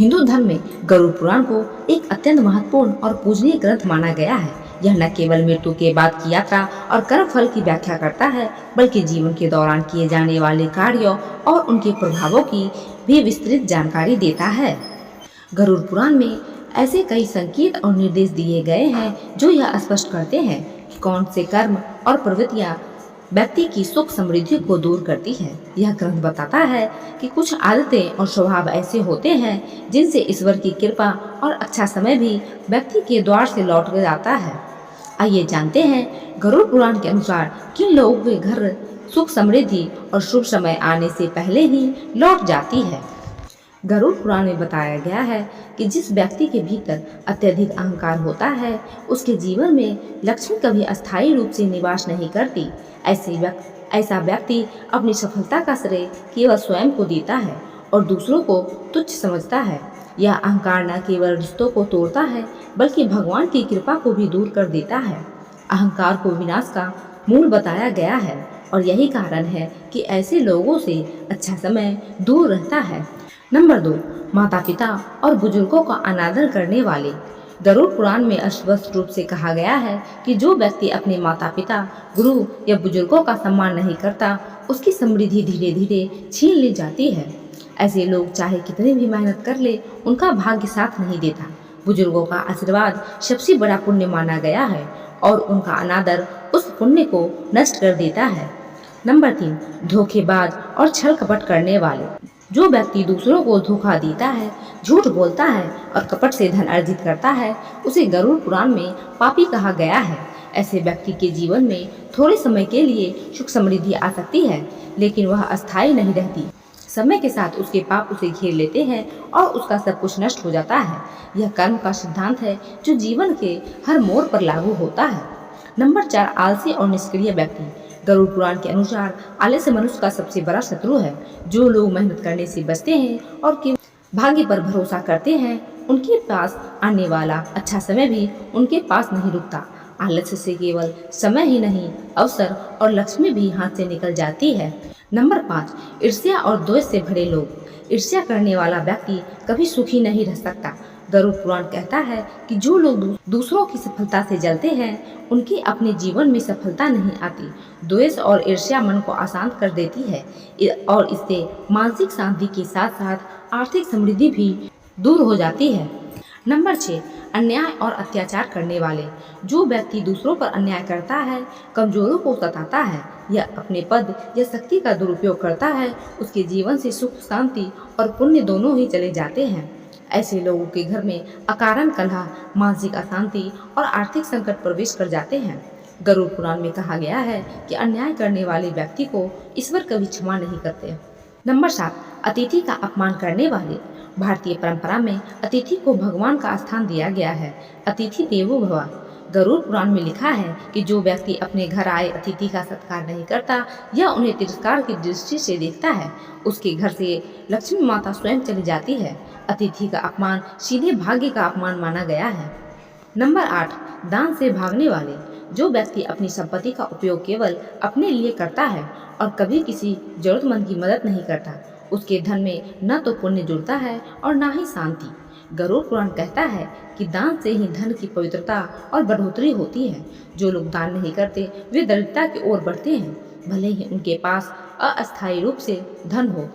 हिंदू धर्म में गरुड़ पुराण को एक अत्यंत महत्वपूर्ण और पूजनीय ग्रंथ माना गया है। यह न केवल मृत्यु के बाद की यात्रा और कर्म फल की व्याख्या करता है, बल्कि जीवन के दौरान किए जाने वाले कार्यों और उनके प्रभावों की भी विस्तृत जानकारी देता है। गरुड़ पुराण में ऐसे कई संकेत और निर्देश दिए गए हैं जो यह स्पष्ट करते हैं कि कौन से कर्म और प्रवृत्तियां व्यक्ति की सुख समृद्धि को दूर करती है। यह ग्रंथ बताता है कि कुछ आदतें और स्वभाव ऐसे होते हैं जिनसे ईश्वर की कृपा और अच्छा समय भी व्यक्ति के द्वार से लौट जाता है। आइए जानते हैं गरुड़ पुराण के अनुसार किन लोगों के घर सुख समृद्धि और शुभ समय आने से पहले ही लौट जाती है। गरुड़ पुराण में बताया गया है कि जिस व्यक्ति के भीतर अत्यधिक अहंकार होता है, उसके जीवन में लक्ष्मी कभी अस्थायी रूप से निवास नहीं करती। ऐसा व्यक्ति अपनी सफलता का श्रेय केवल स्वयं को देता है और दूसरों को तुच्छ समझता है। यह अहंकार न केवल रिश्तों को तोड़ता है, बल्कि भगवान की कृपा को भी दूर कर देता है। अहंकार को विनाश का मूल बताया गया है और यही कारण है कि ऐसे लोगों से अच्छा समय दूर रहता है। नंबर 2, माता पिता और बुजुर्गों का अनादर करने वाले। गरुड़ पुराण में स्पष्ट रूप से कहा गया है कि जो व्यक्ति अपने माता पिता, गुरु या बुजुर्गों का सम्मान नहीं करता, उसकी समृद्धि धीरे धीरे छीन ली जाती है। ऐसे लोग चाहे कितनी भी मेहनत कर ले, उनका भाग्य साथ नहीं देता। बुजुर्गों का आशीर्वाद सबसे बड़ा पुण्य माना गया है और उनका अनादर उस पुण्य को नष्ट कर देता है। नंबर 3, धोखेबाज और छल कपट करने वाले। जो व्यक्ति दूसरों को धोखा देता है, झूठ बोलता है और कपट से धन अर्जित करता है, उसे गरुड़ पुराण में पापी कहा गया है। ऐसे व्यक्ति के जीवन में थोड़े समय के लिए सुख समृद्धि आ सकती है, लेकिन वह अस्थायी नहीं रहती। समय के साथ उसके पाप उसे घेर लेते हैं और उसका सब कुछ नष्ट हो जाता है। यह कर्म का सिद्धांत है जो जीवन के हर मोड़ पर लागू होता है। नंबर 4, आलसी और निष्क्रिय व्यक्ति। गरुड़ पुराण के अनुसार आलस्य मनुष्य का सबसे बड़ा शत्रु है। जो लोग मेहनत करने से बचते हैं और केवल भाग्य पर भरोसा करते हैं, उनके पास आने वाला अच्छा समय भी उनके पास नहीं रुकता। आलस्य से केवल समय ही नहीं, अवसर और लक्ष्मी भी हाथ से निकल जाती है। नंबर 5, ईर्ष्या और द्वेष से भरे लोग। ईर्ष्या करने वाला व्यक्ति कभी सुखी नहीं रह सकता। गरुड़ पुराण कहता है कि जो लोग दूसरों की सफलता से जलते हैं, उनके अपने जीवन में सफलता नहीं आती। द्वेष और ईर्ष्या मन को अशांत कर देती है और इससे मानसिक शांति के साथ साथ आर्थिक समृद्धि भी दूर हो जाती है। नंबर 6, अन्याय और अत्याचार करने वाले। जो व्यक्ति दूसरों पर अन्याय करता है, कमजोरों को सताता है या अपने पद या शक्ति का दुरुपयोग करता है, उसके जीवन से सुख शांति और पुण्य दोनों ही चले जाते हैं। ऐसे लोगों के घर में अकारण कलह, मानसिक अशांति और आर्थिक संकट प्रवेश कर जाते हैं। गरुड़ पुराण में कहा गया है कि अन्याय करने वाले व्यक्ति को ईश्वर कभी क्षमा नहीं करते। नंबर 7, अतिथि का अपमान करने वाले। भारतीय परंपरा में अतिथि को भगवान का स्थान दिया गया है। अतिथि देवो भव। गरुड़ पुराण में लिखा है कि जो व्यक्ति अपने घर आए अतिथि का सत्कार नहीं करता या उन्हें तिरस्कार की दृष्टि से देखता है, उसके घर से लक्ष्मी माता स्वयं चली जाती है। अतिथि का अपमान सीधे भाग्य का अपमान माना गया है। नंबर 8, दान से भागने वाले। जो व्यक्ति अपनी संपत्ति का उपयोग केवल अपने लिए करता है और कभी किसी जरूरतमंद की मदद नहीं करता, उसके धन में न तो पुण्य जुड़ता है और न ही शांति। गरुड़ पुराण कहता है कि दान से ही धन की पवित्रता और बढ़ोतरी होती है। जो लोग दान नहीं करते, वे दरिद्रता की ओर बढ़ते हैं, भले ही उनके पास अस्थायी रूप से धन हो।